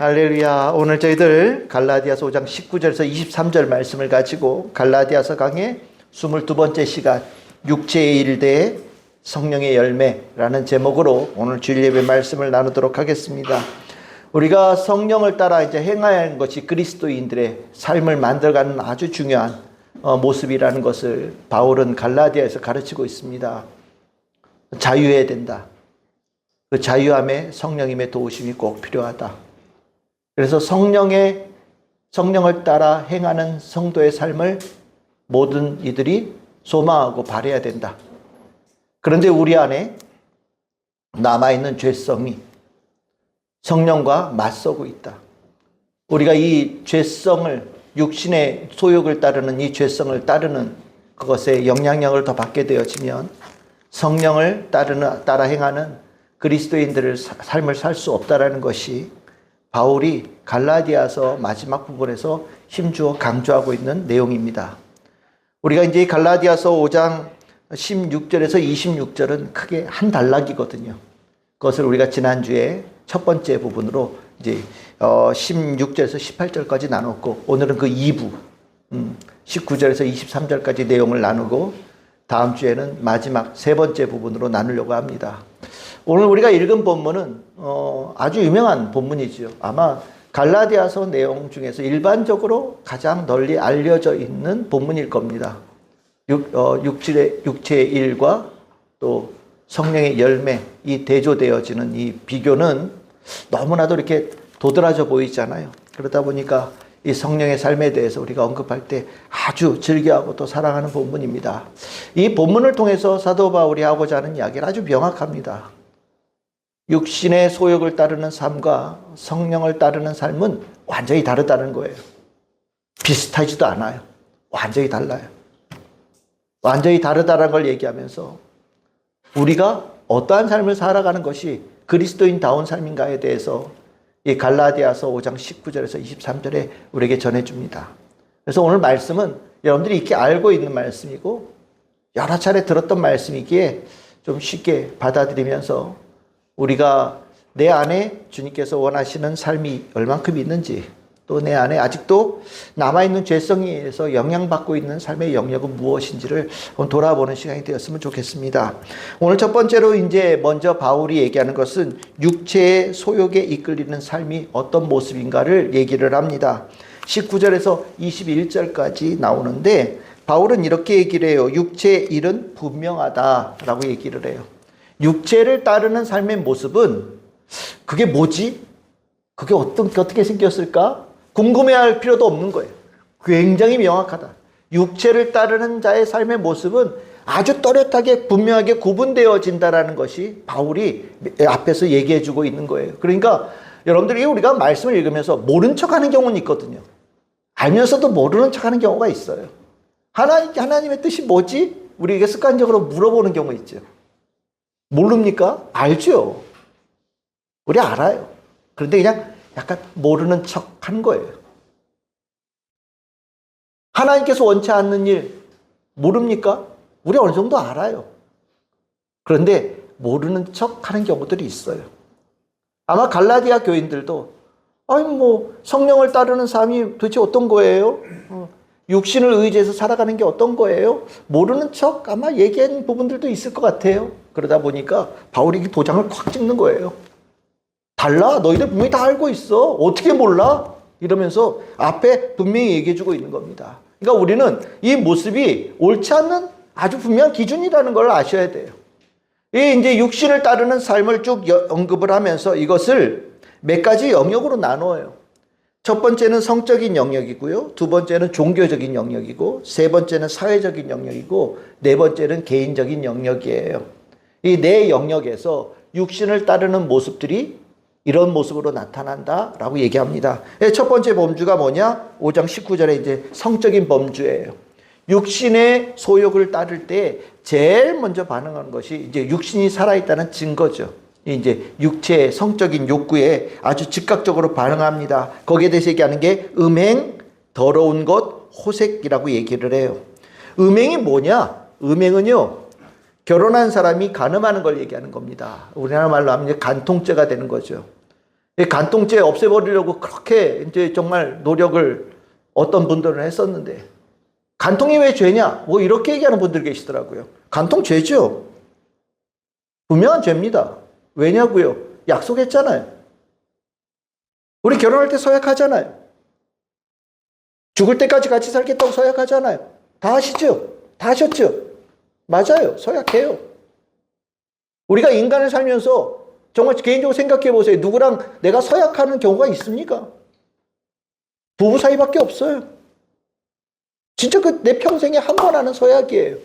할렐루야. 오늘 저희들 갈라디아서 5장 19절에서 23절 말씀을 가지고 갈라디아서 강의 22번째 시간 육체의 일대 성령의 열매라는 제목으로 오늘 주일 예배 말씀을 나누도록 하겠습니다. 우리가 성령을 따라 이제 행해야 하는 것이 그리스도인들의 삶을 만들어가는 아주 중요한 모습이라는 것을 바울은 갈라디아에서 가르치고 있습니다. 자유해야 된다. 그 자유함에 성령님의 도우심이 꼭 필요하다. 그래서 성령을 따라 행하는 성도의 삶을 모든 이들이 소망하고 바라야 된다. 그런데 우리 안에 남아있는 죄성이 성령과 맞서고 있다. 우리가 이 죄성을, 육신의 소욕을 따르는 이 죄성을 따르는 그것에 영향력을 더 받게 되어지면 성령을 따라 행하는 그리스도인들의 삶을 살 수 없다라는 것이 바울이 갈라디아서 마지막 부분에서 힘주어 강조하고 있는 내용입니다. 우리가 이제 갈라디아서 5장 16절에서 26절은 크게 한 단락이거든요. 그것을 우리가 지난주에 첫 번째 부분으로 이제 16절에서 18절까지 나눴고, 오늘은 그 2부 19절에서 23절까지 내용을 나누고, 다음 주에는 마지막 세 번째 부분으로 나누려고 합니다. 오늘 우리가 읽은 본문은 아주 유명한 본문이죠. 아마 갈라디아서 내용 중에서 일반적으로 가장 널리 알려져 있는 본문일 겁니다. 육체의 일과 또 성령의 열매, 이 대조되어지는 이 비교는 너무나도 이렇게 도드라져 보이잖아요. 그러다 보니까 이 성령의 삶에 대해서 우리가 언급할 때 아주 즐겨하고 또 사랑하는 본문입니다. 이 본문을 통해서 사도 바울이 하고자 하는 이야기는 아주 명확합니다. 육신의 소욕을 따르는 삶과 성령을 따르는 삶은 완전히 다르다는 거예요. 비슷하지도 않아요. 완전히 달라요. 완전히 다르다는 걸 얘기하면서 우리가 어떠한 삶을 살아가는 것이 그리스도인다운 삶인가에 대해서 이 갈라디아서 5장 19절에서 23절에 우리에게 전해줍니다. 그래서 오늘 말씀은 여러분들이 이렇게 알고 있는 말씀이고 여러 차례 들었던 말씀이기에 좀 쉽게 받아들이면서 우리가 내 안에 주님께서 원하시는 삶이 얼만큼 있는지, 또 내 안에 아직도 남아있는 죄성에 의해서 영향받고 있는 삶의 영역은 무엇인지를 돌아보는 시간이 되었으면 좋겠습니다. 오늘 첫 번째로 이제 먼저 바울이 얘기하는 것은 육체의 소욕에 이끌리는 삶이 어떤 모습인가를 얘기를 합니다. 19절에서 21절까지 나오는데 바울은 이렇게 얘기를 해요. 육체의 일은 분명하다라고 얘기를 해요. 육체를 따르는 삶의 모습은 그게 뭐지? 그게 어떻게 생겼을까? 궁금해할 필요도 없는 거예요. 굉장히 명확하다. 육체를 따르는 자의 삶의 모습은 아주 또렷하게 분명하게 구분되어진다라는 것이 바울이 앞에서 얘기해주고 있는 거예요. 그러니까 여러분들이 우리가 말씀을 읽으면서 모른 척하는 경우는 있거든요. 알면서도 모르는 척하는 경우가 있어요. 하나님의 뜻이 뭐지? 우리에게 습관적으로 물어보는 경우 있죠. 모릅니까? 알죠. 우리 알아요. 그런데 그냥 약간 모르는 척 하는 거예요. 하나님께서 원치 않는 일 모릅니까? 우리 어느 정도 알아요. 그런데 모르는 척 하는 경우들이 있어요. 아마 갈라디아 교인들도 성령을 따르는 삶이 도대체 어떤 거예요? 육신을 의지해서 살아가는 게 어떤 거예요? 모르는 척 아마 얘기한 부분들도 있을 것 같아요. 그러다 보니까 바울이 도장을 콱 찍는 거예요. 달라? 너희들 분명히 다 알고 있어. 어떻게 몰라? 이러면서 앞에 분명히 얘기해주고 있는 겁니다. 그러니까 우리는 이 모습이 옳지 않는 아주 분명한 기준이라는 걸 아셔야 돼요. 이 이제 육신을 따르는 삶을 쭉 언급을 하면서 이것을 몇 가지 영역으로 나눠요. 첫 번째는 성적인 영역이고요. 두 번째는 종교적인 영역이고, 세 번째는 사회적인 영역이고, 네 번째는 개인적인 영역이에요. 이 네 영역에서 육신을 따르는 모습들이 이런 모습으로 나타난다라고 얘기합니다. 첫 번째 범주가 뭐냐? 5장 19절에 이제 성적인 범주예요. 육신의 소욕을 따를 때 제일 먼저 반응하는 것이 이제 육신이 살아있다는 증거죠. 이제 육체의 성적인 욕구에 아주 즉각적으로 반응합니다. 거기에 대해서 얘기하는 게 음행, 더러운 것, 호색이라고 얘기를 해요. 음행이 뭐냐? 음행은요, 결혼한 사람이 간음하는 걸 얘기하는 겁니다. 우리나라 말로 하면 간통죄가 되는 거죠. 이 간통죄 없애버리려고 그렇게 이제 정말 노력을 어떤 분들은 했었는데, 간통이 왜 죄냐? 뭐 이렇게 얘기하는 분들 계시더라고요. 간통 죄죠. 분명한 죄입니다. 왜냐고요? 약속했잖아요. 우리 결혼할 때 서약하잖아요. 죽을 때까지 같이 살겠다고 서약하잖아요. 다 하시죠? 다 하셨죠? 맞아요. 서약해요. 우리가 인간을 살면서 정말 개인적으로 생각해 보세요. 누구랑 내가 서약하는 경우가 있습니까? 부부 사이밖에 없어요. 진짜 그 내 평생에 한 번 하는 서약이에요.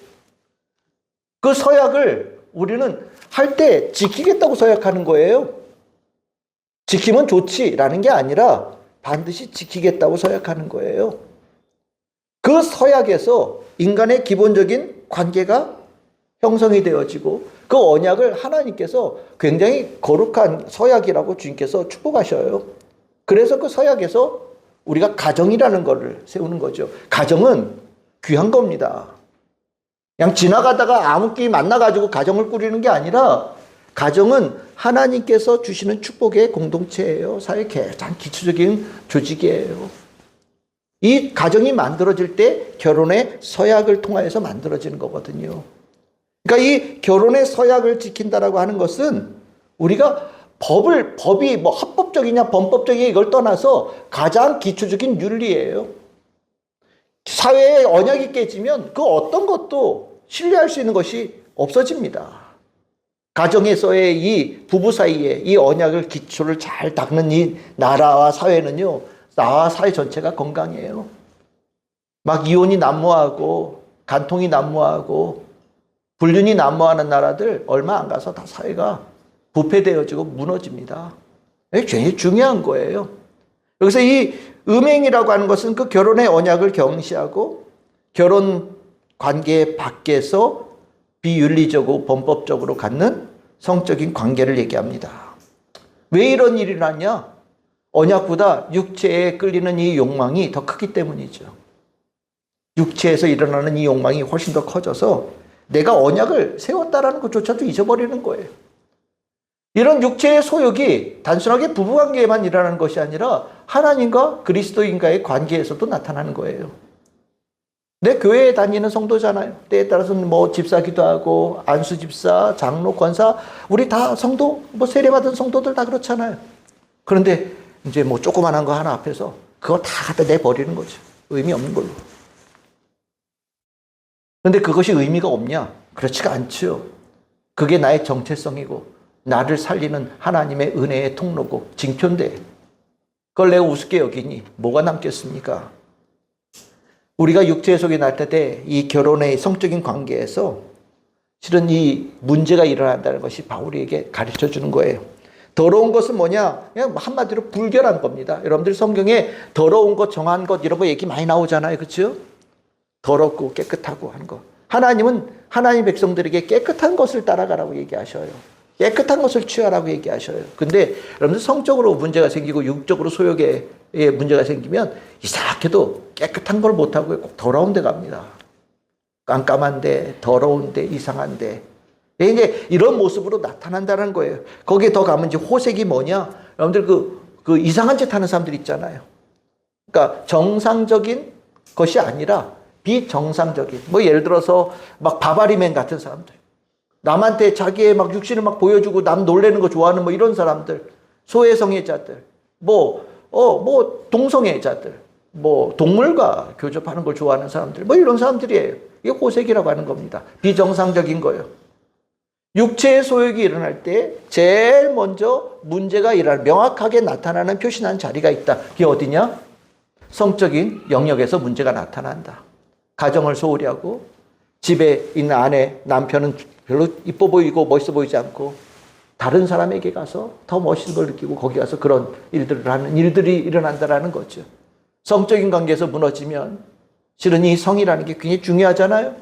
그 서약을 우리는 할 때 지키겠다고 서약하는 거예요. 지키면 좋지라는 게 아니라 반드시 지키겠다고 서약하는 거예요. 그 서약에서 인간의 기본적인 관계가 형성이 되어지고 그 언약을 하나님께서 굉장히 거룩한 서약이라고 주님께서 축복하셔요. 그래서 그 서약에서 우리가 가정이라는 것을 세우는 거죠. 가정은 귀한 겁니다. 그냥 지나가다가 아무끼 만나가지고 가정을 꾸리는 게 아니라 가정은 하나님께서 주시는 축복의 공동체예요. 사회의 가장 기초적인 조직이에요. 이 가정이 만들어질 때 결혼의 서약을 통하여서 만들어지는 거거든요. 그러니까 이 결혼의 서약을 지킨다라고 하는 것은 우리가 법이 뭐 합법적이냐 범법적이냐 이걸 떠나서 가장 기초적인 윤리예요. 사회의 언약이 깨지면 그 어떤 것도 신뢰할 수 있는 것이 없어집니다. 가정에서의 이 부부 사이에 이 언약을 기초를 잘 닦는 이 나라와 사회는요, 나와 사회 전체가 건강해요. 막 이혼이 난무하고 간통이 난무하고 불륜이 난무하는 나라들 얼마 안 가서 다 사회가 부패되어지고 무너집니다. 이게 굉장히 중요한 거예요. 여기서 이 음행이라고 하는 것은 그 결혼의 언약을 경시하고 결혼 관계 밖에서 비윤리적으로 범법적으로 갖는 성적인 관계를 얘기합니다. 왜 이런 일이 일어나냐? 언약보다 육체에 끌리는 이 욕망이 더 크기 때문이죠. 육체에서 일어나는 이 욕망이 훨씬 더 커져서 내가 언약을 세웠다라는 것조차도 잊어버리는 거예요. 이런 육체의 소욕이 단순하게 부부관계에만 일어나는 것이 아니라 하나님과 그리스도인과의 관계에서도 나타나는 거예요. 내 교회에 다니는 성도잖아요. 때에 따라서는 뭐 집사 기도하고 안수 집사, 장로, 권사 우리 다 성도, 뭐 세례받은 성도들 다 그렇잖아요. 그런데 이제 뭐 조그만한 거 하나 앞에서 그거 다 갖다 내버리는 거죠. 의미 없는 걸로. 그런데 그것이 의미가 없냐? 그렇지가 않죠. 그게 나의 정체성이고 나를 살리는 하나님의 은혜의 통로고 징표인데 그걸 내가 우습게 여기니 뭐가 남겠습니까? 우리가 육체 속에 날 때 이 결혼의 성적인 관계에서 실은 이 문제가 일어난다는 것이 바울에게 가르쳐 주는 거예요. 더러운 것은 뭐냐? 그냥 한마디로 불결한 겁니다. 여러분들 성경에 더러운 것, 정한 것 이런 거 얘기 많이 나오잖아요. 그렇죠? 더럽고 깨끗하고 하는 거. 하나님은 하나님 백성들에게 깨끗한 것을 따라가라고 얘기하셔요. 깨끗한 것을 취하라고 얘기하셔요. 근데 여러분들 성적으로 문제가 생기고 육적으로 소욕에 문제가 생기면 이상하게도 깨끗한 걸 못하고 꼭 더러운 데 갑니다. 깜깜한데, 더러운데, 이상한데. 이제 이런 모습으로 나타난다는 거예요. 거기에 더 가면 이제 호색이 뭐냐? 여러분들 그 이상한 짓 하는 사람들 있잖아요. 그러니까 정상적인 것이 아니라 비정상적인. 뭐 예를 들어서 막 바바리맨 같은 사람들. 남한테 자기의 막 육신을 막 보여주고 남 놀래는 거 좋아하는 뭐 이런 사람들. 소외성애자들. 뭐 동성애자들. 뭐 동물과 교접하는 걸 좋아하는 사람들. 뭐 이런 사람들이에요. 이게 호색이라고 하는 겁니다. 비정상적인 거예요. 육체의 소욕이 일어날 때 제일 먼저 문제가 명확하게 나타나는 표시나는 자리가 있다. 그게 어디냐? 성적인 영역에서 문제가 나타난다. 가정을 소홀히 하고 집에 있는 아내, 남편은 별로 이뻐 보이고 멋있어 보이지 않고 다른 사람에게 가서 더 멋있는 걸 느끼고 거기 가서 그런 일들을 하는 일들이 일어난다라는 거죠. 성적인 관계에서 무너지면 실은 이 성이라는 게 굉장히 중요하잖아요.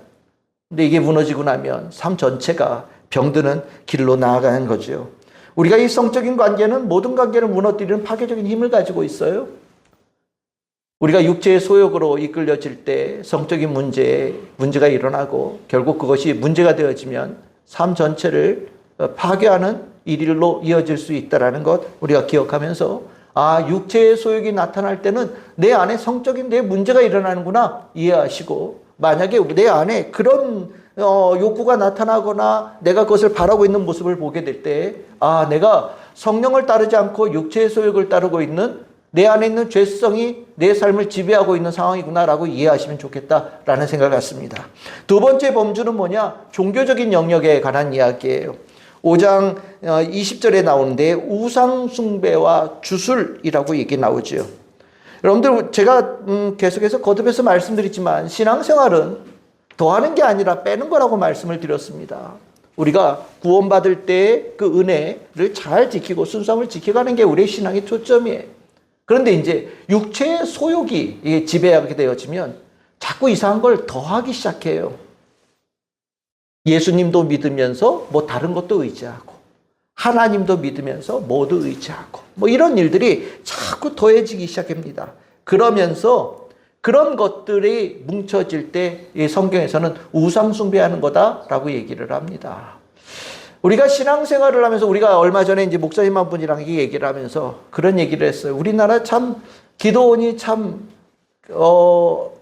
근데 이게 무너지고 나면 삶 전체가 병드는 길로 나아가는 거죠. 우리가 이 성적인 관계는 모든 관계를 무너뜨리는 파괴적인 힘을 가지고 있어요. 우리가 육체의 소욕으로 이끌려질 때 성적인 문제가 일어나고 결국 그것이 문제가 되어지면 삶 전체를 파괴하는 일일로 이어질 수 있다는 것 우리가 기억하면서 육체의 소욕이 나타날 때는 내 안에 성적인 내 문제가 일어나는구나 이해하시고, 만약에 내 안에 그런 욕구가 나타나거나 내가 그것을 바라고 있는 모습을 보게 될 때 내가 성령을 따르지 않고 육체의 소욕을 따르고 있는 내 안에 있는 죄성이 내 삶을 지배하고 있는 상황이구나라고 이해하시면 좋겠다라는 생각을 갖습니다. 두 번째 범주는 뭐냐? 종교적인 영역에 관한 이야기예요. 5장 20절에 나오는데 우상숭배와 주술이라고 얘기 나오죠. 여러분들 제가 계속해서 거듭해서 말씀드리지만 신앙생활은 더하는 게 아니라 빼는 거라고 말씀을 드렸습니다. 우리가 구원받을 때 그 은혜를 잘 지키고 순수함을 지켜가는 게 우리의 신앙의 초점이에요. 그런데 이제 육체의 소욕이 지배하게 되어지면 자꾸 이상한 걸 더하기 시작해요. 예수님도 믿으면서 다른 것도 의지하고, 하나님도 믿으면서 모두 의지하고, 이런 일들이 자꾸 더해지기 시작합니다. 그러면서 그런 것들이 뭉쳐질 때 성경에서는 우상숭배하는 거다라고 얘기를 합니다. 우리가 신앙생활을 하면서 우리가 얼마 전에 이제 목사님 한 분이랑 얘기를 하면서 그런 얘기를 했어요. 우리나라 참 기도원이 참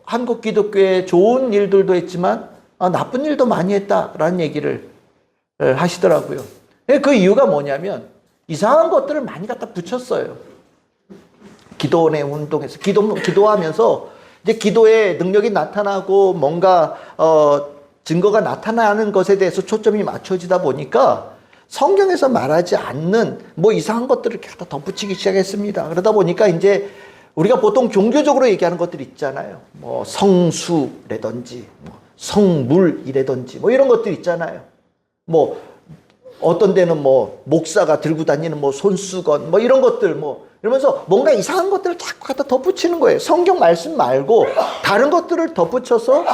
한국 기독교에 좋은 일들도 했지만 나쁜 일도 많이 했다라는 얘기를 하시더라고요. 그 이유가 뭐냐면 이상한 것들을 많이 갖다 붙였어요. 기도원의 운동에서 기도하면서 이제 기도의 능력이 나타나고 뭔가 증거가 나타나는 것에 대해서 초점이 맞춰지다 보니까 성경에서 말하지 않는 이상한 것들을 이렇게 갖다 덧붙이기 시작했습니다. 그러다 보니까 이제 우리가 보통 종교적으로 얘기하는 것들 있잖아요. 성수라든지 성물이라든지 이런 것들 있잖아요. 어떤 데는 목사가 들고 다니는 손수건 이런 것들 이러면서 뭔가 이상한 것들을 자꾸 갖다 덧붙이는 거예요. 성경 말씀 말고 다른 것들을 덧붙여서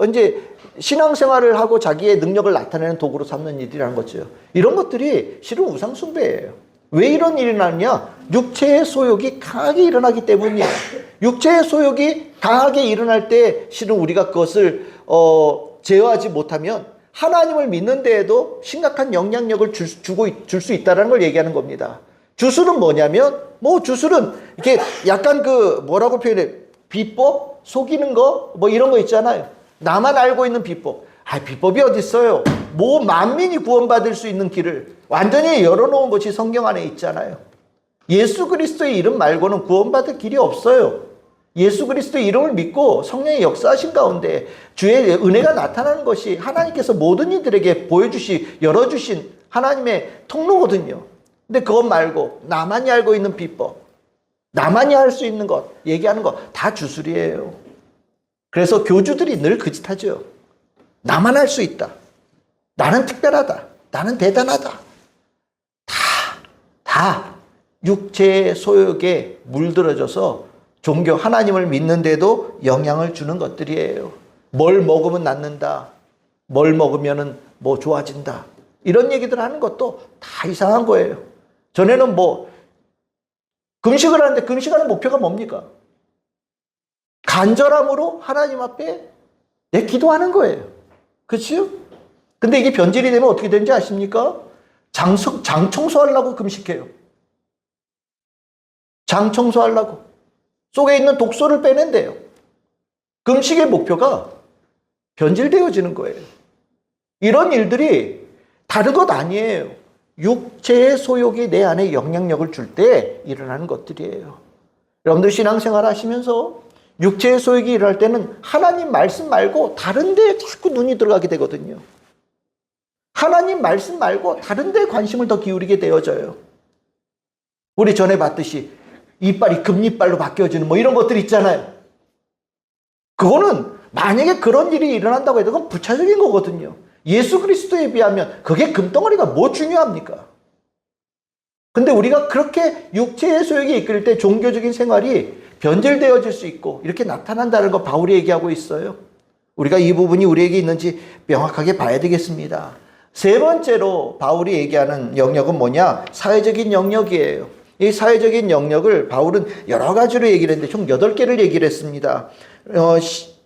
이제 신앙생활을 하고 자기의 능력을 나타내는 도구로 삼는 일이라는 거죠. 이런 것들이 실은 우상숭배예요. 왜 이런 일이 나느냐? 육체의 소욕이 강하게 일어나기 때문이에요. 육체의 소욕이 강하게 일어날 때 실은 우리가 그것을 제어하지 못하면 하나님을 믿는 데에도 심각한 영향력을 줄 수 있다는 걸 얘기하는 겁니다. 주술은 뭐냐면 주술은 이렇게 약간 뭐라고 표현해? 비법? 속이는 거? 이런 거 있잖아요. 나만 알고 있는 비법. 비법이 어디 있어요? 만민이 구원받을 수 있는 길을 완전히 열어놓은 것이 성경 안에 있잖아요. 예수 그리스도의 이름 말고는 구원받을 길이 없어요. 예수 그리스도의 이름을 믿고 성령의 역사하신 가운데 주의 은혜가 나타나는 것이 하나님께서 모든 이들에게 열어주신 하나님의 통로거든요. 근데 그것 말고 나만이 알고 있는 비법, 나만이 할 수 있는 것, 얘기하는 것 다 주술이에요. 그래서 교주들이 늘 그 짓 하죠. 나만 할 수 있다. 나는 특별하다. 나는 대단하다. 다 육체의 소욕에 물들어져서 종교 하나님을 믿는데도 영향을 주는 것들이에요. 뭘 먹으면 낫는다. 뭘 먹으면 좋아진다. 이런 얘기들 하는 것도 다 이상한 거예요. 전에는 금식을 하는데 금식하는 목표가 뭡니까? 간절함으로 하나님 앞에 내 기도하는 거예요. 그렇죠? 근데 이게 변질이 되면 어떻게 되는지 아십니까? 장 청소하려고 금식해요. 장 청소하려고. 속에 있는 독소를 빼낸대요. 금식의 목표가 변질되어지는 거예요. 이런 일들이 다른 것 아니에요. 육체의 소욕이 내 안에 영향력을 줄 때 일어나는 것들이에요. 여러분들 신앙생활 하시면서 육체의 소욕이 일어날 때는 하나님 말씀 말고 다른 데에 자꾸 눈이 들어가게 되거든요. 하나님 말씀 말고 다른 데에 관심을 더 기울이게 되어져요. 우리 전에 봤듯이 이빨이 금이빨로 바뀌어지는 이런 것들 있잖아요. 그거는 만약에 그런 일이 일어난다고 해도 그건 부차적인 거거든요. 예수 그리스도에 비하면 그게 금덩어리가 뭐 중요합니까? 근데 우리가 그렇게 육체의 소욕이 이끌 때 종교적인 생활이 변질되어질 수 있고 이렇게 나타난다는 거 바울이 얘기하고 있어요. 우리가 이 부분이 우리에게 있는지 명확하게 봐야 되겠습니다. 세 번째로 바울이 얘기하는 영역은 뭐냐? 사회적인 영역이에요. 이 사회적인 영역을 바울은 여러 가지로 얘기를 했는데 총 8개를 얘기를 했습니다.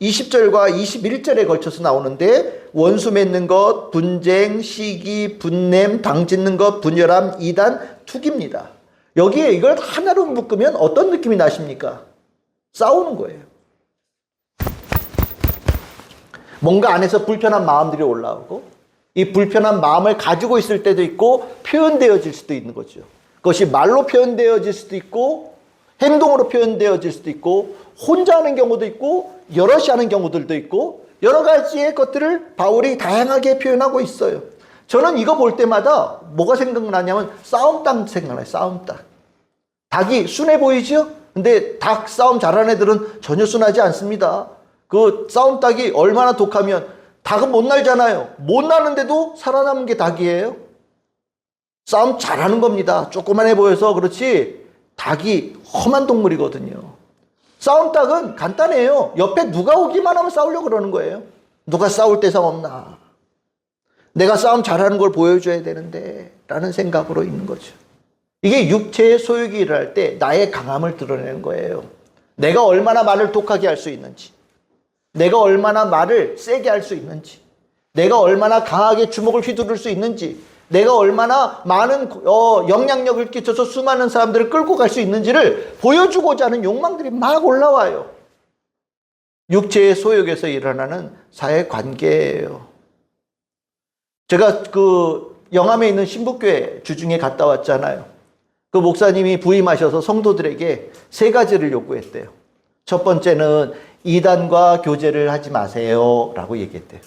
20절과 21절에 걸쳐서 나오는데 원수 맺는 것, 분쟁, 시기, 분냄, 당짓는 것, 분열함, 이단, 투기입니다. 여기에 이걸 하나로 묶으면 어떤 느낌이 나십니까? 싸우는 거예요. 뭔가 안에서 불편한 마음들이 올라오고 이 불편한 마음을 가지고 있을 때도 있고 표현되어질 수도 있는 거죠. 그것이 말로 표현되어질 수도 있고 행동으로 표현되어질 수도 있고 혼자 하는 경우도 있고 여럿이 하는 경우들도 있고 여러 가지의 것들을 바울이 다양하게 표현하고 있어요. 저는 이거 볼 때마다 뭐가 생각나냐면 싸움닭 생각나요. 싸움닭. 닭이 순해 보이죠? 근데 닭 싸움 잘하는 애들은 전혀 순하지 않습니다. 그 싸움닭이 얼마나 독하면 닭은 못 날잖아요. 못 나는데도 살아남은 게 닭이에요. 싸움 잘하는 겁니다. 조그만해 보여서 그렇지 닭이 험한 동물이거든요. 싸움닭은 간단해요. 옆에 누가 오기만 하면 싸우려고 그러는 거예요. 누가 싸울 대상 없나. 내가 싸움 잘하는 걸 보여줘야 되는데 라는 생각으로 있는 거죠. 이게 육체의 소욕이 일어날 때 나의 강함을 드러내는 거예요. 내가 얼마나 말을 독하게 할 수 있는지, 내가 얼마나 말을 세게 할 수 있는지, 내가 얼마나 강하게 주먹을 휘두를 수 있는지, 내가 얼마나 많은 영향력을 끼쳐서 수많은 사람들을 끌고 갈 수 있는지를 보여주고자 하는 욕망들이 막 올라와요. 육체의 소욕에서 일어나는 사회관계예요. 제가 그 영암에 있는 신북교회 주중에 갔다 왔잖아요. 그 목사님이 부임하셔서 성도들에게 3가지를 요구했대요. 첫 번째는 이단과 교제를 하지 마세요 라고 얘기했대요.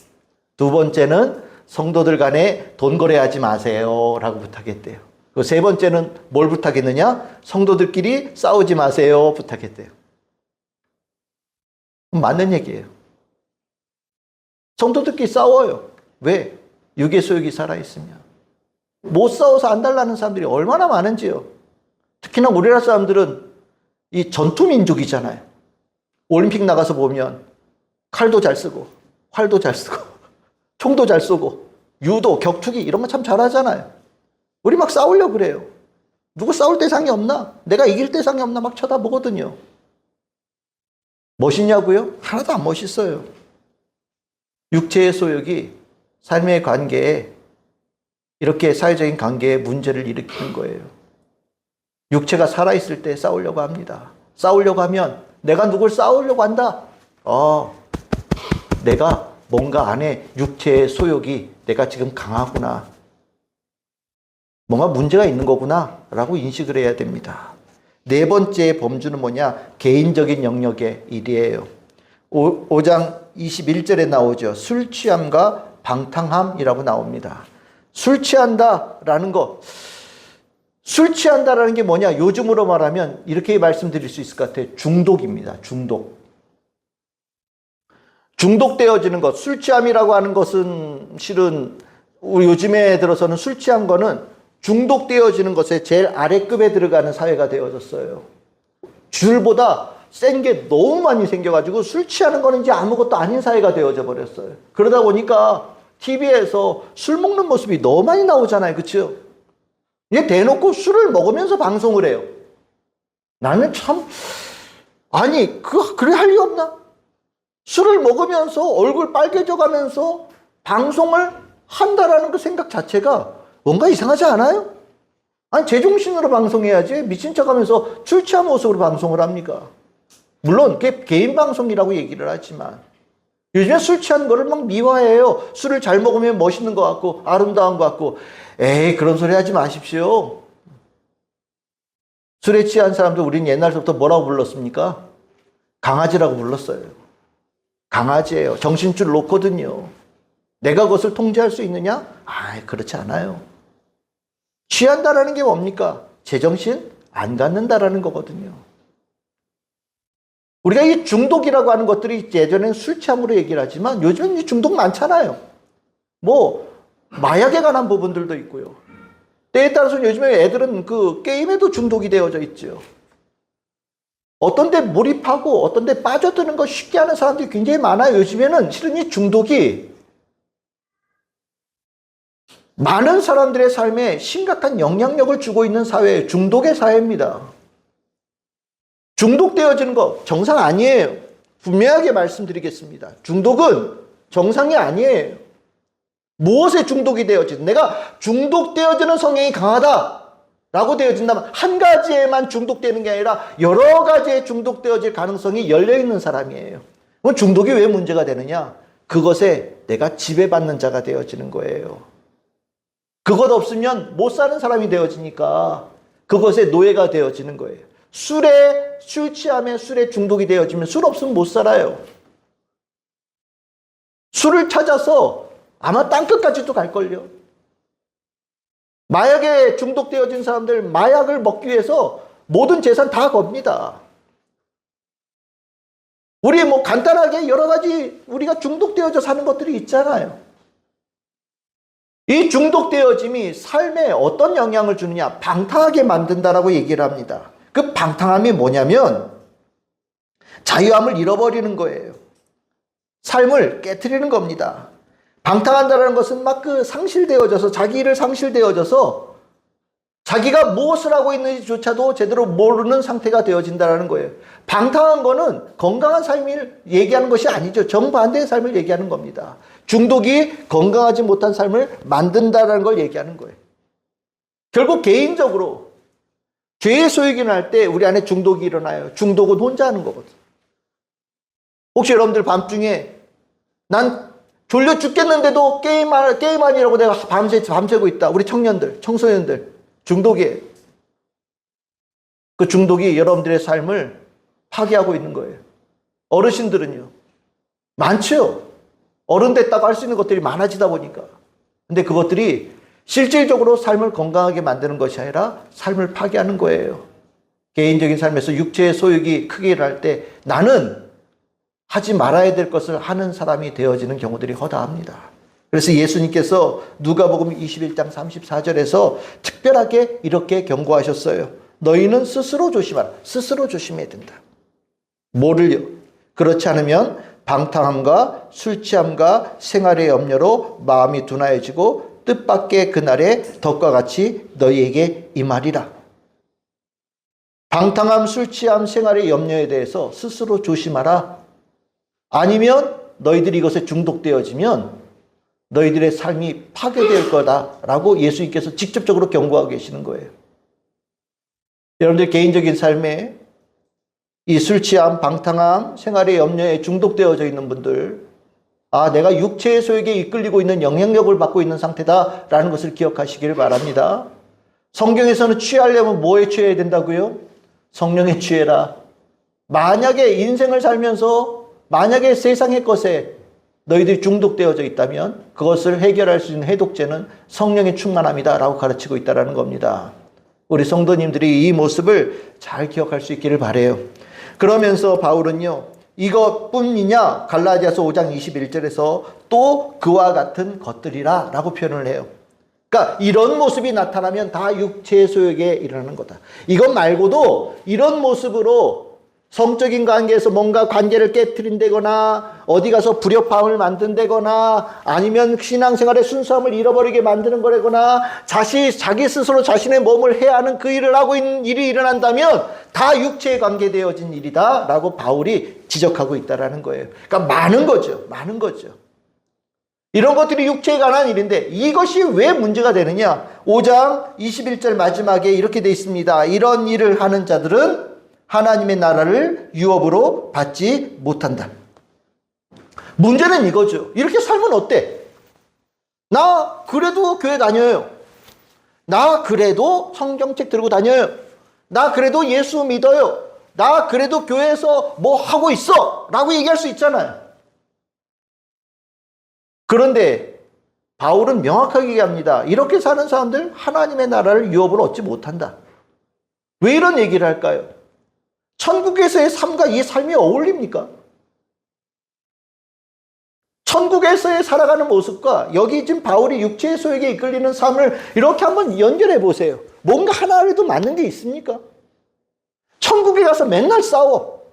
두 번째는 성도들 간에 돈 거래하지 마세요 라고 부탁했대요. 그 세 번째는 뭘 부탁했느냐? 성도들끼리 싸우지 마세요 부탁했대요. 맞는 얘기예요. 성도들끼리 싸워요. 왜? 육의 소욕이 살아있으면. 못 싸워서 안 달라는 사람들이 얼마나 많은지요. 특히나 우리나라 사람들은 이 전투민족이잖아요. 올림픽 나가서 보면 칼도 잘 쓰고 활도 잘 쓰고 총도 잘 쏘고 유도, 격투기 이런 거 참 잘하잖아요. 우리 막 싸우려고 그래요. 누구 싸울 대상이 없나? 내가 이길 대상이 없나? 막 쳐다보거든요. 멋있냐고요? 하나도 안 멋있어요. 육체의 소욕이 삶의 관계에 이렇게 사회적인 관계에 문제를 일으키는 거예요. 육체가 살아있을 때 싸우려고 합니다. 싸우려고 하면 내가 누굴 싸우려고 한다? 내가 뭔가 안에 육체의 소욕이 내가 지금 강하구나. 뭔가 문제가 있는 거구나 라고 인식을 해야 됩니다. 4번째 범주는 뭐냐? 개인적인 영역의 일이에요. 5장 21절에 나오죠. 술 취함과 방탕함이라고 나옵니다. 술 취한다라는 거. 술 취한다라는 게 뭐냐? 요즘으로 말하면 이렇게 말씀드릴 수 있을 것 같아요. 중독입니다. 중독. 중독되어지는 것. 술 취함이라고 하는 것은 실은 우리 요즘에 들어서는 술 취한 거는 중독되어지는 것에 제일 아래급에 들어가는 사회가 되어졌어요. 줄보다 센 게 너무 많이 생겨가지고 술 취하는 거는 이제 아무것도 아닌 사회가 되어져 버렸어요. 그러다 보니까 TV에서 술 먹는 모습이 너무 많이 나오잖아요. 그렇죠? 얘 대놓고 술을 먹으면서 방송을 해요. 나는 참 그래 할 리 없나? 술을 먹으면서 얼굴 빨개져 가면서 방송을 한다라는 그 생각 자체가 뭔가 이상하지 않아요? 아니 제정신으로 방송해야지 미친 척하면서 술 취한 모습으로 방송을 합니까? 물론 그게 개인 방송이라고 얘기를 하지만 요즘에 술 취한 거를 막 미화해요. 술을 잘 먹으면 멋있는 것 같고 아름다운 것 같고 에이 그런 소리 하지 마십시오. 술에 취한 사람들 우리는 옛날부터 뭐라고 불렀습니까? 강아지라고 불렀어요. 강아지예요. 정신줄 놓거든요. 내가 그것을 통제할 수 있느냐? 그렇지 않아요. 취한다라는 게 뭡니까? 제정신 안 갖는다라는 거거든요. 우리가 이 중독이라고 하는 것들이 예전에는 술 취함으로 얘기를 하지만 요즘은 중독 많잖아요. 마약에 관한 부분들도 있고요. 때에 따라서는 요즘에 애들은 그 게임에도 중독이 되어져 있죠. 어떤 데 몰입하고 어떤 데 빠져드는 거 쉽게 하는 사람들이 굉장히 많아요. 요즘에는 실은 이 중독이 많은 사람들의 삶에 심각한 영향력을 주고 있는 사회예요. 중독의 사회입니다. 중독되어지는 거 정상 아니에요. 분명하게 말씀드리겠습니다. 중독은 정상이 아니에요. 무엇에 중독이 되어지든, 내가 중독되어지는 성향이 강하다라고 되어진다면 한 가지에만 중독되는 게 아니라 여러 가지에 중독되어질 가능성이 열려있는 사람이에요. 그럼 중독이 왜 문제가 되느냐? 그것에 내가 지배받는 자가 되어지는 거예요. 그것 없으면 못 사는 사람이 되어지니까 그것에 노예가 되어지는 거예요. 술 취함에 술에 중독이 되어지면 술 없으면 못 살아요. 술을 찾아서 아마 땅끝까지도 갈걸요. 마약에 중독되어진 사람들, 마약을 먹기 위해서 모든 재산 다 겁니다. 우리 뭐 간단하게 여러 가지 우리가 중독되어져 사는 것들이 있잖아요. 이 중독되어짐이 삶에 어떤 영향을 주느냐? 방탕하게 만든다라고 얘기를 합니다. 그 방탕함이 뭐냐면 자유함을 잃어버리는 거예요. 삶을 깨트리는 겁니다. 방탕한다는 것은 막 상실되어져서, 자기 일을 상실되어져서 자기가 무엇을 하고 있는지조차도 제대로 모르는 상태가 되어진다는 거예요. 방탕한 거는 건강한 삶을 얘기하는 것이 아니죠. 정반대의 삶을 얘기하는 겁니다. 중독이 건강하지 못한 삶을 만든다는 걸 얘기하는 거예요. 결국 개인적으로 죄의 소유기 날 때 우리 안에 중독이 일어나요. 중독은 혼자 하는 거거든. 혹시 여러분들 밤중에 난 졸려 죽겠는데도 게임하니라고 내가 밤새고 있다. 우리 청년들, 청소년들 중독이에요. 그 중독이 여러분들의 삶을 파괴하고 있는 거예요. 어르신들은요. 많죠. 어른 됐다고 할 수 있는 것들이 많아지다 보니까. 근데 그것들이 실질적으로 삶을 건강하게 만드는 것이 아니라 삶을 파괴하는 거예요. 개인적인 삶에서 육체의 소욕이 크게 일어날 때 나는 하지 말아야 될 것을 하는 사람이 되어지는 경우들이 허다합니다. 그래서 예수님께서 누가복음 21장 34절에서 특별하게 이렇게 경고하셨어요. 너희는 스스로 조심하라. 스스로 조심해야 된다. 뭐를요? 그렇지 않으면 방탕함과 술 취함과 생활의 염려로 마음이 둔하여지고 뜻밖의 그날에 덕과 같이 너희에게 임하리라. 방탕함, 술 취함, 생활의 염려에 대해서 스스로 조심하라. 아니면 너희들이 이것에 중독되어지면 너희들의 삶이 파괴될 거다라고 예수님께서 직접적으로 경고하고 계시는 거예요. 여러분들 개인적인 삶에 이 술 취함, 방탕함, 생활의 염려에 중독되어져 있는 분들, 내가 육체의 소욕에 이끌리고 있는 영향력을 받고 있는 상태다라는 것을 기억하시길 바랍니다. 성경에서는 취하려면 뭐에 취해야 된다고요? 성령에 취해라. 만약에 인생을 살면서 만약에 세상의 것에 너희들이 중독되어져 있다면 그것을 해결할 수 있는 해독제는 성령의 충만함이다 라고 가르치고 있다는 겁니다. 우리 성도님들이 이 모습을 잘 기억할 수 있기를 바라요. 그러면서 바울은요, 이것뿐이냐? 갈라디아서 5장 21절에서 또 그와 같은 것들이라 라고 표현을 해요. 그러니까 이런 모습이 나타나면 다 육체의 소욕에 일어나는 거다. 이것 말고도 이런 모습으로 성적인 관계에서 뭔가 관계를 깨트린다거나 어디 가서 불협화음을 만든다거나 아니면 신앙생활의 순수함을 잃어버리게 만드는 거라거나 자기 스스로 자신의 몸을 해야 하는 그 일을 하고 있는 일이 일어난다면 다 육체에 관계되어진 일이다 라고 바울이 지적하고 있다는 거예요. 그러니까 많은 거죠. 많은 거죠. 이런 것들이 육체에 관한 일인데 이것이 왜 문제가 되느냐? 5장 21절 마지막에 이렇게 돼 있습니다. 이런 일을 하는 자들은 하나님의 나라를 유업으로 받지 못한다. 문제는 이거죠. 이렇게 살면 어때? 나 그래도 교회 다녀요. 나 그래도 성경책 들고 다녀요. 나 그래도 예수 믿어요. 나 그래도 교회에서 뭐 하고 있어 라고 얘기할 수 있잖아요. 그런데 바울은 명확하게 얘기합니다. 이렇게 사는 사람들 하나님의 나라를 유업으로 얻지 못한다. 왜 이런 얘기를 할까요? 천국에서의 삶과 이 삶이 어울립니까? 천국에서의 살아가는 모습과 여기 지금 바울이 육체의 소욕에 이끌리는 삶을 이렇게 한번 연결해 보세요. 뭔가 하나라도 맞는 게 있습니까? 천국에 가서 맨날 싸워.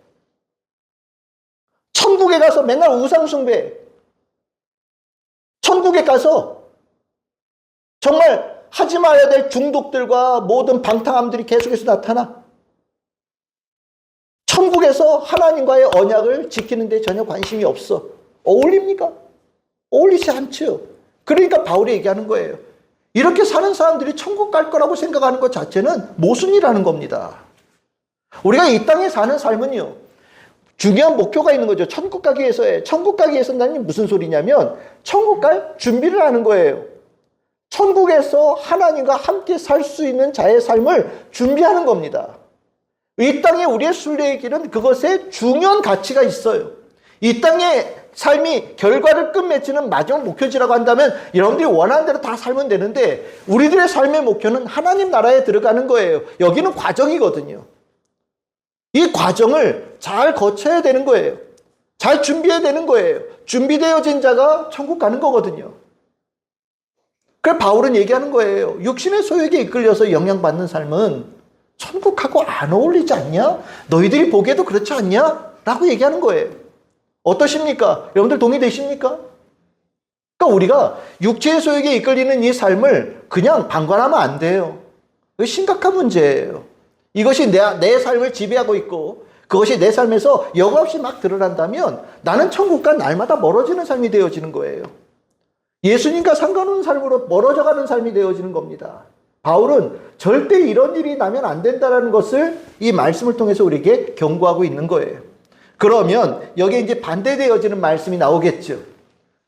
천국에 가서 맨날 우상숭배. 천국에 가서 정말 하지 말아야 될 중독들과 모든 방탕함들이 계속해서 나타나. 천국에서 하나님과의 언약을 지키는 데 전혀 관심이 없어. 어울립니까? 어울리지 않죠. 그러니까 바울이 얘기하는 거예요. 이렇게 사는 사람들이 천국 갈 거라고 생각하는 것 자체는 모순이라는 겁니다. 우리가 이 땅에 사는 삶은요, 중요한 목표가 있는 거죠. 천국 가기 위해서예요. 천국 가기 위해서는 무슨 소리냐면 천국 갈 준비를 하는 거예요. 천국에서 하나님과 함께 살 수 있는 자의 삶을 준비하는 겁니다. 이 땅에 우리의 순례의 길은 그것에 중요한 가치가 있어요. 이 땅의 삶이 결과를 끝맺히는 마지막 목표지라고 한다면 여러분들이 원하는 대로 다 살면 되는데 우리들의 삶의 목표는 하나님 나라에 들어가는 거예요. 여기는 과정이거든요. 이 과정을 잘 거쳐야 되는 거예요. 잘 준비해야 되는 거예요. 준비되어진 자가 천국 가는 거거든요. 그래서 바울은 얘기하는 거예요. 육신의 소욕에 이끌려서 영향받는 삶은 천국하고 안 어울리지 않냐? 너희들이 보기에도 그렇지 않냐? 라고 얘기하는 거예요. 어떠십니까? 여러분들 동의되십니까? 그러니까 우리가 육체의 소욕에 이끌리는 이 삶을 그냥 방관하면 안 돼요. 이거 심각한 문제예요. 이것이 내 삶을 지배하고 있고 그것이 내 삶에서 여과없이 막 드러난다면 나는 천국과 날마다 멀어지는 삶이 되어지는 거예요. 예수님과 상관없는 삶으로 멀어져가는 삶이 되어지는 겁니다. 바울은 절대 이런 일이 나면 안 된다는 것을 이 말씀을 통해서 우리에게 경고하고 있는 거예요. 그러면 여기에 이제 반대되어지는 말씀이 나오겠죠.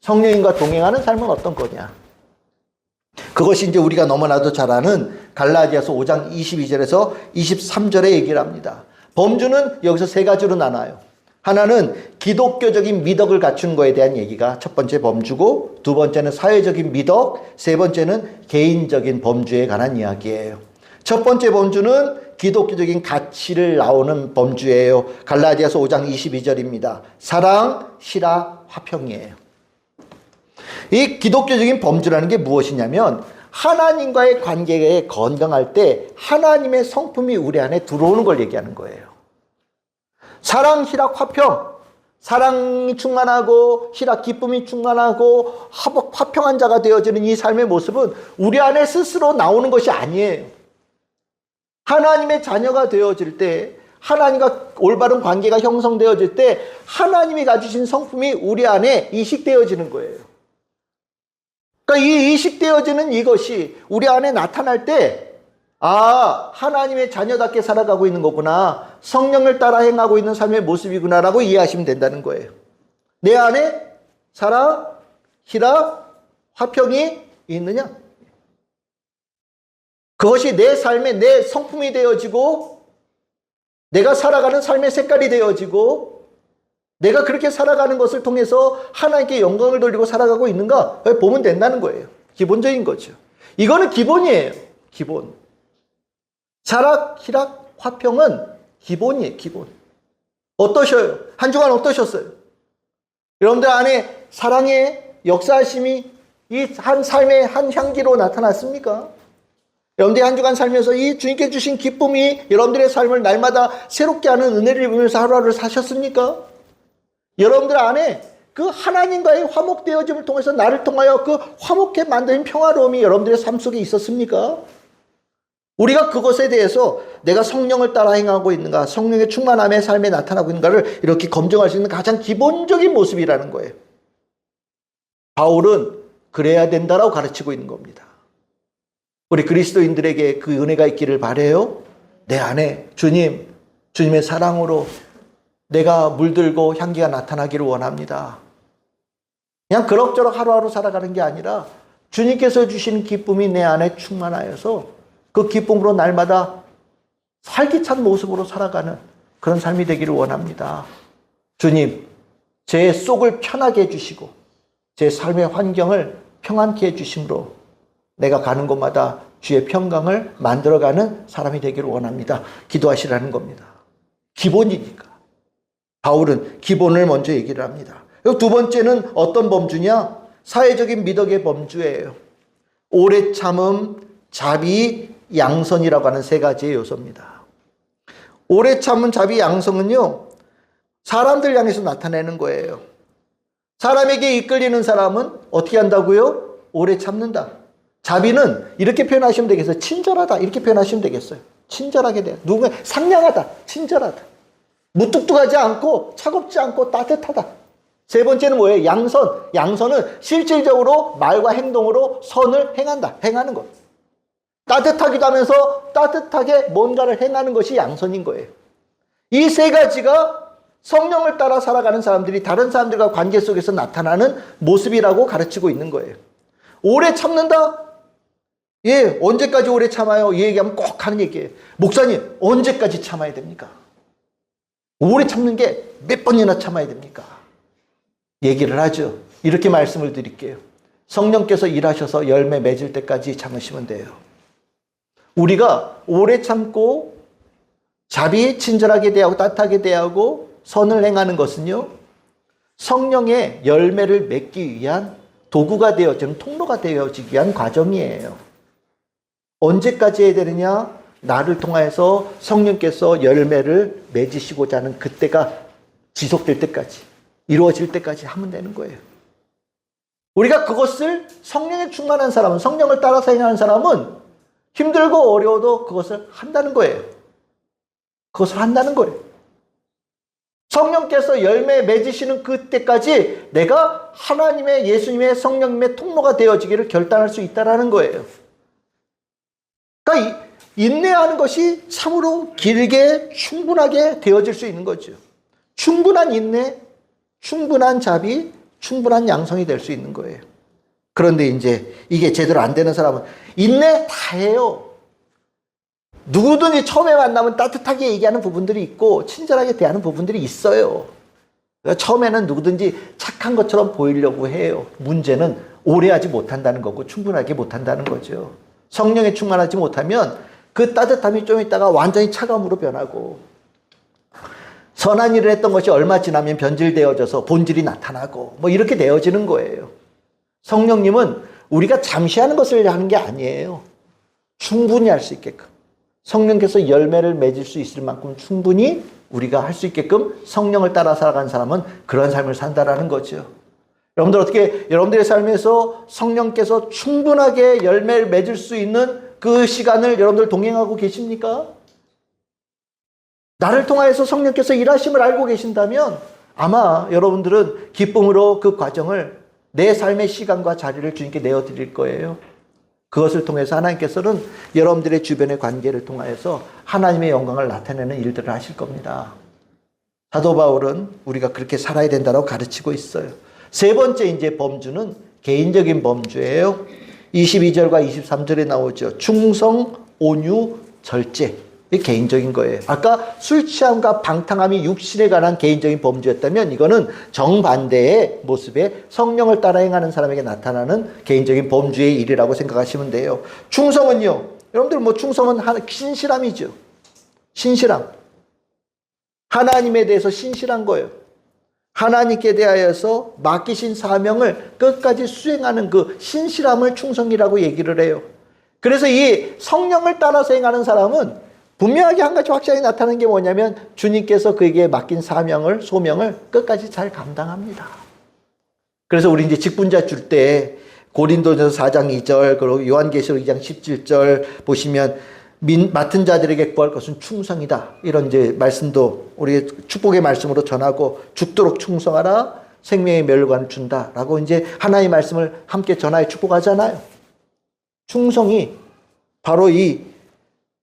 성령님과 동행하는 삶은 어떤 거냐? 그것이 이제 우리가 너무나도 잘 아는 갈라디아서 5장 22절에서 23절에 얘기를 합니다. 범주는 여기서 세 가지로 나눠요. 하나는 기독교적인 미덕을 갖춘 거에 대한 얘기가 첫 번째 범주고, 두 번째는 사회적인 미덕, 세 번째는 개인적인 범주에 관한 이야기예요. 첫 번째 범주는 기독교적인 가치를 나오는 범주예요. 갈라디아서 5장 22절입니다. 사랑, 희락, 화평이에요. 이 기독교적인 범주라는 게 무엇이냐면 하나님과의 관계에 건강할 때 하나님의 성품이 우리 안에 들어오는 걸 얘기하는 거예요. 사랑, 희락, 화평. 사랑이 충만하고 희락, 기쁨이 충만하고 화평한 자가 되어지는 이 삶의 모습은 우리 안에 스스로 나오는 것이 아니에요. 하나님의 자녀가 되어질 때, 하나님과 올바른 관계가 형성되어질 때 하나님이 가지신 성품이 우리 안에 이식되어지는 거예요. 그러니까 이 이식되어지는 이것이 우리 안에 나타날 때, 아, 하나님의 자녀답게 살아가고 있는 거구나, 성령을 따라 행하고 있는 삶의 모습이구나 라고 이해하시면 된다는 거예요. 내 안에 사랑, 희락, 화평이 있느냐? 그것이 내 삶의 내 성품이 되어지고 내가 살아가는 삶의 색깔이 되어지고 내가 그렇게 살아가는 것을 통해서 하나님께 영광을 돌리고 살아가고 있는가 보면 된다는 거예요. 기본적인 거죠. 이거는 기본이에요. 기본. 사랑, 희락, 화평은 기본이에요. 기본. 어떠셔요? 한 주간 어떠셨어요? 여러분들 안에 사랑의 역사하심이 이 한 삶의 한 향기로 나타났습니까? 여러분들이 한 주간 살면서 이 주님께 주신 기쁨이 여러분들의 삶을 날마다 새롭게 하는 은혜를 입으면서 하루하루를 사셨습니까? 여러분들 안에 그 하나님과의 화목되어짐을 통해서 나를 통하여 그 화목해 만드는 평화로움이 여러분들의 삶 속에 있었습니까? 우리가 그것에 대해서 내가 성령을 따라 행하고 있는가, 성령의 충만함의 삶에 나타나고 있는가를 이렇게 검증할 수 있는 가장 기본적인 모습이라는 거예요. 바울은 그래야 된다라고 가르치고 있는 겁니다. 우리 그리스도인들에게 그 은혜가 있기를 바라요. 내 안에 주님의 사랑으로 내가 물들고 향기가 나타나기를 원합니다. 그냥 그럭저럭 하루하루 살아가는 게 아니라 주님께서 주시는 기쁨이 내 안에 충만하여서 그 기쁨으로 날마다 활기찬 모습으로 살아가는 그런 삶이 되기를 원합니다. 주님, 제 속을 편하게 해주시고 제 삶의 환경을 평안케 해주심으로 내가 가는 곳마다 주의 평강을 만들어가는 사람이 되기를 원합니다. 기도하시라는 겁니다. 기본이니까. 바울은 기본을 먼저 얘기를 합니다. 두 번째는 어떤 범주냐? 사회적인 미덕의 범주예요. 오래 참음, 자비, 양선이라고 하는 세 가지의 요소입니다. 오래 참은 자비, 양성은요, 사람들 향해서 나타내는 거예요. 사람에게 이끌리는 사람은 어떻게 한다고요? 오래 참는다. 자비는 이렇게 표현하시면 되겠어요. 친절하다. 이렇게 표현하시면 되겠어요. 친절하게 돼. 누군가 상냥하다. 친절하다. 무뚝뚝하지 않고 차갑지 않고 따뜻하다. 세 번째는 뭐예요? 양선. 양선은 실질적으로 말과 행동으로 선을 행하는 것. 따뜻하기도 하면서 따뜻하게 뭔가를 행하는 것이 양선인 거예요. 이 세 가지가 성령을 따라 살아가는 사람들이 다른 사람들과 관계 속에서 나타나는 모습이라고 가르치고 있는 거예요. 오래 참는다? 예, 언제까지 오래 참아요? 이 얘기하면 꼭 하는 얘기예요. 목사님, 언제까지 참아야 됩니까? 오래 참는 게 몇 번이나 참아야 됩니까? 얘기를 하죠. 이렇게 말씀을 드릴게요. 성령께서 일하셔서 열매 맺을 때까지 참으시면 돼요. 우리가 오래 참고 자비 친절하게 대하고 따뜻하게 대하고 선을 행하는 것은요, 성령의 열매를 맺기 위한 도구가 되어지는 통로가 되어지기 위한 과정이에요. 언제까지 해야 되느냐? 나를 통하여서 성령께서 열매를 맺으시고자 하는 그때가 지속될 때까지, 이루어질 때까지 하면 되는 거예요. 우리가 그것을 성령에 충만한 사람은, 성령을 따라서 행하는 사람은 힘들고 어려워도 그것을 한다는 거예요. 그것을 한다는 거예요. 성령께서 열매 맺으시는 그때까지 내가 하나님의, 예수님의, 성령님의 통로가 되어지기를 결단할 수 있다는 거예요. 그러니까 인내하는 것이 참으로 길게 충분하게 되어질 수 있는 거죠. 충분한 인내, 충분한 자비, 충분한 양성이 될 수 있는 거예요. 그런데 이제 이게 제대로 안 되는 사람은 인내 다 해요. 누구든지 처음에 만나면 따뜻하게 얘기하는 부분들이 있고 친절하게 대하는 부분들이 있어요. 처음에는 누구든지 착한 것처럼 보이려고 해요. 문제는 오래 하지 못한다는 거고 충분하게 못한다는 거죠. 성령에 충만하지 못하면 그 따뜻함이 좀 있다가 완전히 차가움으로 변하고, 선한 일을 했던 것이 얼마 지나면 변질되어져서 본질이 나타나고 뭐 이렇게 되어지는 거예요. 성령님은 우리가 잠시 하는 것을 하는 게 아니에요. 충분히 할 수 있게끔, 성령께서 열매를 맺을 수 있을 만큼 충분히 우리가 할 수 있게끔 성령을 따라 살아가는 사람은 그런 삶을 산다라는 거죠. 여러분들 어떻게 여러분들의 삶에서 성령께서 충분하게 열매를 맺을 수 있는 그 시간을 여러분들 동행하고 계십니까? 나를 통하여서 성령께서 일하심을 알고 계신다면 아마 여러분들은 기쁨으로 그 과정을, 내 삶의 시간과 자리를 주님께 내어드릴 거예요. 그것을 통해서 하나님께서는 여러분들의 주변의 관계를 통하여서 하나님의 영광을 나타내는 일들을 하실 겁니다. 사도 바울은 우리가 그렇게 살아야 된다고 가르치고 있어요. 세 번째 이제 범주는 개인적인 범주예요. 22절과 23절에 나오죠. 충성, 온유, 절제. 이게 개인적인 거예요. 아까 술 취함과 방탕함이 육신에 관한 개인적인 범주였다면 이거는 정반대의 모습의 성령을 따라 행하는 사람에게 나타나는 개인적인 범주의 일이라고 생각하시면 돼요. 충성은요, 여러분들 뭐 충성은 신실함이죠. 신실함. 하나님에 대해서 신실한 거예요. 하나님께 대하여서 맡기신 사명을 끝까지 수행하는 그 신실함을 충성이라고 얘기를 해요. 그래서 이 성령을 따라서 행하는 사람은 분명하게 한 가지 확실하게 나타나는 게 뭐냐면 주님께서 그에게 맡긴 사명을, 소명을 끝까지 잘 감당합니다. 그래서 우리 이제 직분자 줄 때 고린도전서 4장 2절 그리고 요한계시록 2장 17절 보시면 맡은 자들에게 구할 것은 충성이다. 이런 이제 말씀도 우리 축복의 말씀으로 전하고 죽도록 충성하라. 생명의 멸관을 준다라고 이제 하나님의 말씀을 함께 전하여 축복하잖아요. 충성이 바로 이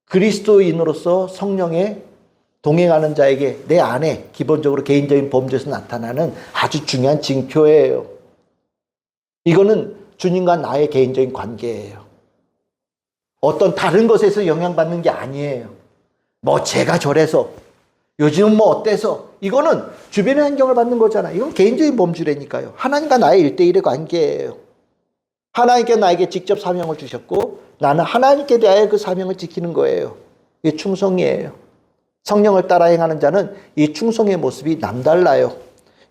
그리스도인으로서 성령에 동행하는 자에게 내 안에 기본적으로 개인적인 범주에서 나타나는 아주 중요한 징표예요. 이거는 주님과 나의 개인적인 관계예요. 어떤 다른 것에서 영향받는 게 아니에요. 뭐 제가 저래서, 요즘은 뭐 어때서, 이거는 주변의 환경을 받는 거잖아요. 이건 개인적인 범주라니까요. 하나님과 나의 1대1의 관계예요. 하나님께 나에게 직접 사명을 주셨고 나는 하나님께 대하여 그 사명을 지키는 거예요. 이게 충성이에요. 성령을 따라 행하는 자는 이 충성의 모습이 남달라요.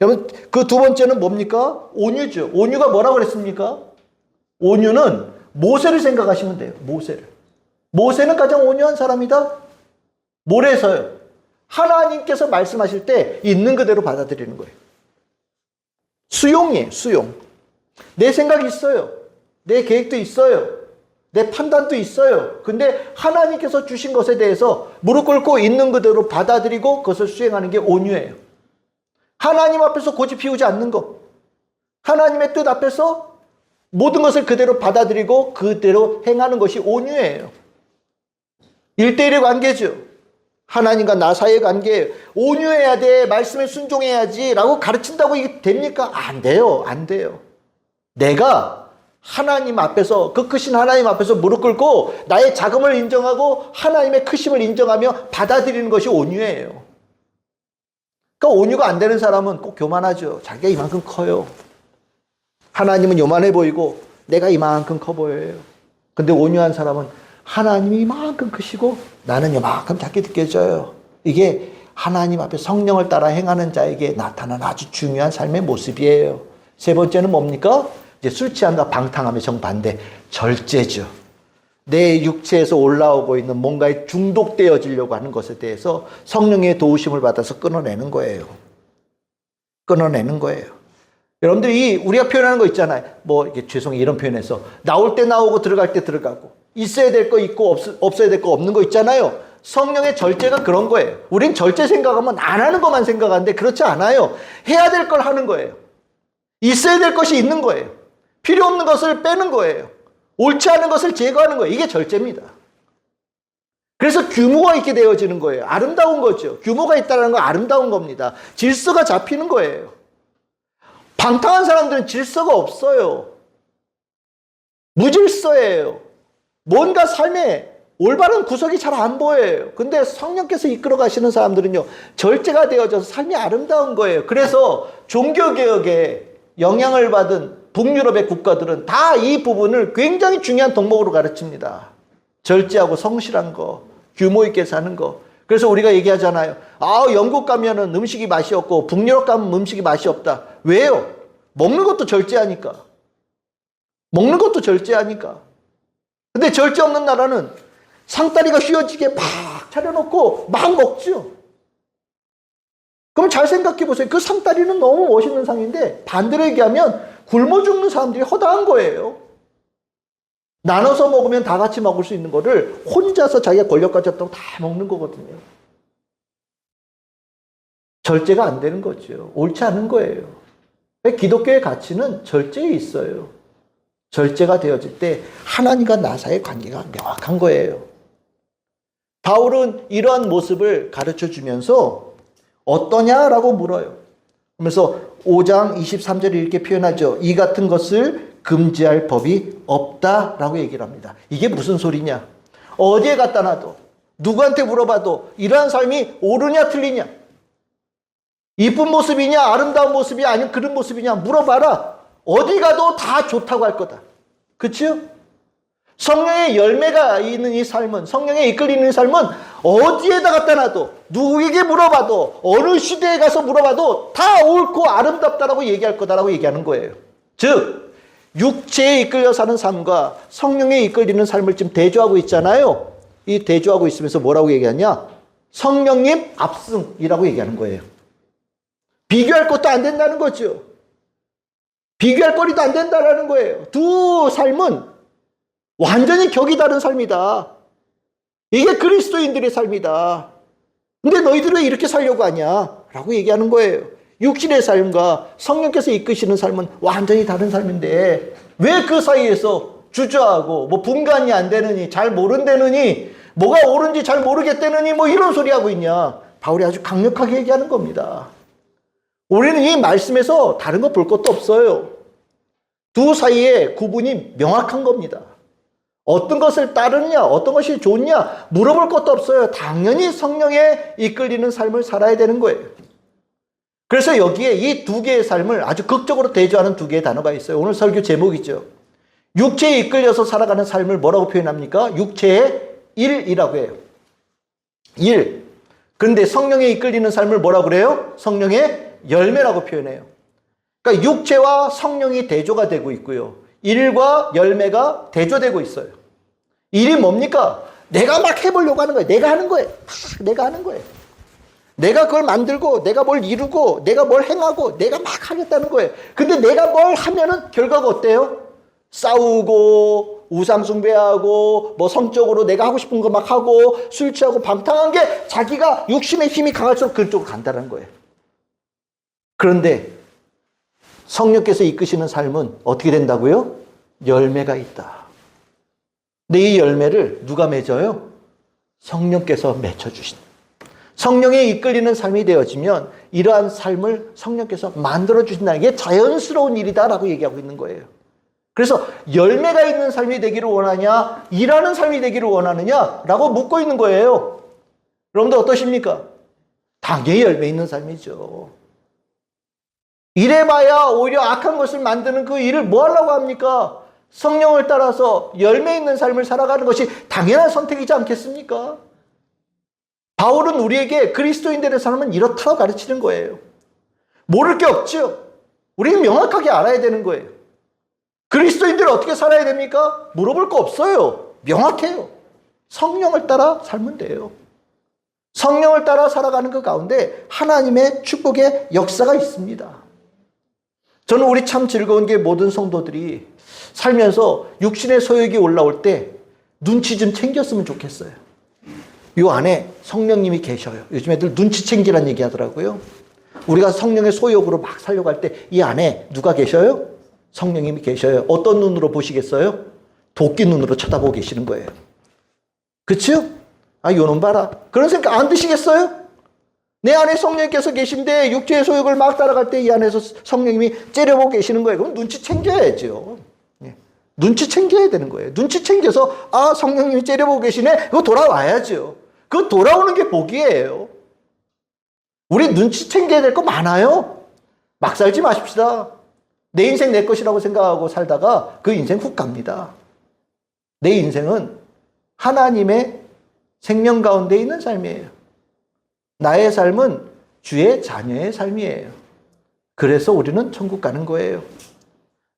여러분, 그 두 번째는 뭡니까? 온유죠. 온유가 뭐라고 그랬습니까? 온유는 모세를 생각하시면 돼요. 모세를. 모세는 가장 온유한 사람이다. 뭐래서요? 하나님께서 말씀하실 때 있는 그대로 받아들이는 거예요. 수용이에요. 수용. 내 생각이 있어요. 내 계획도 있어요. 내 판단도 있어요. 근데 하나님께서 주신 것에 대해서 무릎 꿇고 있는 그대로 받아들이고 그것을 수행하는 게 온유예요. 하나님 앞에서 고집 피우지 않는 것. 하나님의 뜻 앞에서 모든 것을 그대로 받아들이고 그대로 행하는 것이 온유예요. 1대1의 관계죠. 하나님과 나 사이의 관계예요. 온유해야 돼. 말씀에 순종해야지 라고 가르친다고 이게 됩니까? 안 돼요. 안 돼요. 내가 하나님 앞에서, 그 크신 하나님 앞에서 무릎 꿇고 나의 자금을 인정하고 하나님의 크심을 인정하며 받아들이는 것이 온유예요. 그러니까 온유가 안 되는 사람은 꼭 교만하죠. 자기가 이만큼 커요. 하나님은 요만해 보이고 내가 이만큼 커 보여요. 근데 온유한 사람은 하나님이 이만큼 크시고 나는 이만큼 작게 느껴져요. 이게 하나님 앞에 성령을 따라 행하는 자에게 나타난 아주 중요한 삶의 모습이에요. 세 번째는 뭡니까? 이제 술 취함과 방탕함의 정반대, 절제죠. 내 육체에서 올라오고 있는 뭔가에 중독되어지려고 하는 것에 대해서 성령의 도우심을 받아서 끊어내는 거예요. 끊어내는 거예요. 여러분들이 우리가 표현하는 거 있잖아요. 뭐 이게 죄송해요, 이런 표현해서 나올 때 나오고 들어갈 때 들어가고 있어야 될 거 있고 없어야 될 거 없는 거 있잖아요. 성령의 절제가 그런 거예요. 우린 절제 생각하면 안 하는 것만 생각하는데 그렇지 않아요. 해야 될 걸 하는 거예요. 있어야 될 것이 있는 거예요. 필요 없는 것을 빼는 거예요. 옳지 않은 것을 제거하는 거예요. 이게 절제입니다. 그래서 규모가 있게 되어지는 거예요. 아름다운 거죠. 규모가 있다는 건 아름다운 겁니다. 질서가 잡히는 거예요. 방탕한 사람들은 질서가 없어요. 무질서예요. 뭔가 삶에 올바른 구석이 잘 안 보여요. 근데 성령께서 이끌어 가시는 사람들은요, 절제가 되어져서 삶이 아름다운 거예요. 그래서 종교개혁에 영향을 받은 북유럽의 국가들은 다 이 부분을 굉장히 중요한 덕목으로 가르칩니다. 절제하고 성실한 거, 규모 있게 사는 거. 그래서 우리가 얘기하잖아요. 영국 가면은 음식이 맛이 없고 북유럽 가면 음식이 맛이 없다. 왜요? 먹는 것도 절제하니까. 먹는 것도 절제하니까. 근데 절제 없는 나라는 상다리가 휘어지게 막 차려놓고 막 먹죠. 그럼 잘 생각해 보세요. 그 상다리는 너무 멋있는 상인데 반대로 얘기하면 굶어 죽는 사람들이 허다한 거예요. 나눠서 먹으면 다 같이 먹을 수 있는 거를 혼자서 자기가 권력 가졌다고 다 먹는 거거든요. 절제가 안 되는 거죠. 옳지 않은 거예요. 기독교의 가치는 절제에 있어요. 절제가 되어질 때 하나님과 나 사이의 관계가 명확한 거예요. 바울은 이러한 모습을 가르쳐 주면서 어떠냐라고 물어요. 그러면서 5장 23절에 이렇게 표현하죠. 이 같은 것을 금지할 법이 없다라고 얘기를 합니다. 이게 무슨 소리냐? 어디에 갖다 놔도 누구한테 물어봐도 이러한 삶이 옳으냐 틀리냐? 이쁜 모습이냐 아름다운 모습이냐 아니면 그런 모습이냐 물어봐라. 어디 가도 다 좋다고 할 거다. 그렇죠? 성령의 열매가 있는 이 삶은, 성령에 이끌리는 이 삶은 어디에다 갖다 놔도 누구에게 물어봐도 어느 시대에 가서 물어봐도 다 옳고 아름답다라고 얘기할 거다라고 얘기하는 거예요. 즉 육체에 이끌려 사는 삶과 성령에 이끌리는 삶을 지금 대조하고 있잖아요. 이 대조하고 있으면서 뭐라고 얘기하냐? 성령님 압승이라고 얘기하는 거예요. 비교할 것도 안 된다는 거죠. 비교할 거리도 안 된다는 거예요. 두 삶은 완전히 격이 다른 삶이다. 이게 그리스도인들의 삶이다. 근데 너희들은 왜 이렇게 살려고 하냐? 라고 얘기하는 거예요. 육신의 삶과 성령께서 이끄시는 삶은 완전히 다른 삶인데 왜 그 사이에서 주저하고 뭐 분간이 안 되느니 잘 모른다느니 뭐가 옳은지 잘 모르겠다느니 뭐 이런 소리 하고 있냐? 바울이 아주 강력하게 얘기하는 겁니다. 우리는 이 말씀에서 다른 거 볼 것도 없어요. 두 사이의 구분이 명확한 겁니다. 어떤 것을 따르느냐, 어떤 것이 좋냐 물어볼 것도 없어요. 당연히 성령에 이끌리는 삶을 살아야 되는 거예요. 그래서 여기에 이 두 개의 삶을 아주 극적으로 대조하는 두 개의 단어가 있어요. 오늘 설교 제목이죠. 육체에 이끌려서 살아가는 삶을 뭐라고 표현합니까? 육체의 일이라고 해요. 일. 그런데 성령에 이끌리는 삶을 뭐라고 그래요? 성령의 열매라고 표현해요. 그러니까 육체와 성령이 대조가 되고 있고요. 일과 열매가 대조되고 있어요. 일이 뭡니까? 내가 막 해보려고 하는 거예요. 내가 하는 거예요. 내가 하는 거예요. 내가 그걸 만들고 내가 뭘 이루고 내가 뭘 행하고 내가 막 하겠다는 거예요. 근데 내가 뭘 하면은 결과가 어때요? 싸우고 우상 숭배하고 뭐 성적으로 내가 하고 싶은 거 막 하고 술 취하고 방탕한 게 자기가 육신의 힘이 강할수록 그쪽으로 간다는 거예요. 그런데 성령께서 이끄시는 삶은 어떻게 된다고요? 열매가 있다. 근데 이 열매를 누가 맺어요? 성령께서 맺혀주신. 성령에 이끌리는 삶이 되어지면 이러한 삶을 성령께서 만들어주신다는 게 자연스러운 일이다라고 얘기하고 있는 거예요. 그래서 열매가 있는 삶이 되기를 원하냐, 일하는 삶이 되기를 원하느냐라고 묻고 있는 거예요. 여러분들 어떠십니까? 당연히 열매 있는 삶이죠. 이래봐야 오히려 악한 것을 만드는 그 일을 뭐 하려고 합니까? 성령을 따라서 열매 있는 삶을 살아가는 것이 당연한 선택이지 않겠습니까? 바울은 우리에게 그리스도인들의 삶은 이렇다고 가르치는 거예요. 모를 게 없죠. 우리는 명확하게 알아야 되는 거예요. 그리스도인들은 어떻게 살아야 됩니까? 물어볼 거 없어요. 명확해요. 성령을 따라 살면 돼요. 성령을 따라 살아가는 그 가운데 하나님의 축복의 역사가 있습니다. 저는 우리 참 즐거운 게 모든 성도들이 살면서 육신의 소욕이 올라올 때 눈치 좀 챙겼으면 좋겠어요. 이 안에 성령님이 계셔요. 요즘 애들 눈치 챙기란 얘기 하더라고요. 우리가 성령의 소욕으로 막 살려고 할 때 이 안에 누가 계셔요? 성령님이 계셔요. 어떤 눈으로 보시겠어요? 도끼 눈으로 쳐다보고 계시는 거예요. 그치요? 아, 요놈 봐라. 그런 생각 안 드시겠어요? 내 안에 성령께서 계신데 육체의 소욕을 막 따라갈 때 이 안에서 성령님이 째려보고 계시는 거예요. 그럼 눈치 챙겨야죠. 눈치 챙겨야 되는 거예요. 눈치 챙겨서 아, 성령님이 째려보고 계시네. 그거 돌아와야죠. 그거 돌아오는 게 복이에요. 우리 눈치 챙겨야 될 거 많아요. 막 살지 마십시다. 내 인생 내 것이라고 생각하고 살다가 그 인생 훅 갑니다. 내 인생은 하나님의 생명 가운데 있는 삶이에요. 나의 삶은 주의 자녀의 삶이에요. 그래서 우리는 천국 가는 거예요.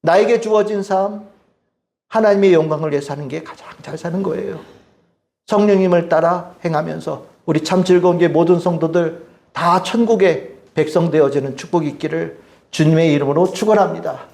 나에게 주어진 삶, 하나님의 영광을 위해 사는 게 가장 잘 사는 거예요. 성령님을 따라 행하면서 우리 참 즐거운 게 모든 성도들 다 천국의 백성 되어지는 축복이 있기를 주님의 이름으로 축원합니다.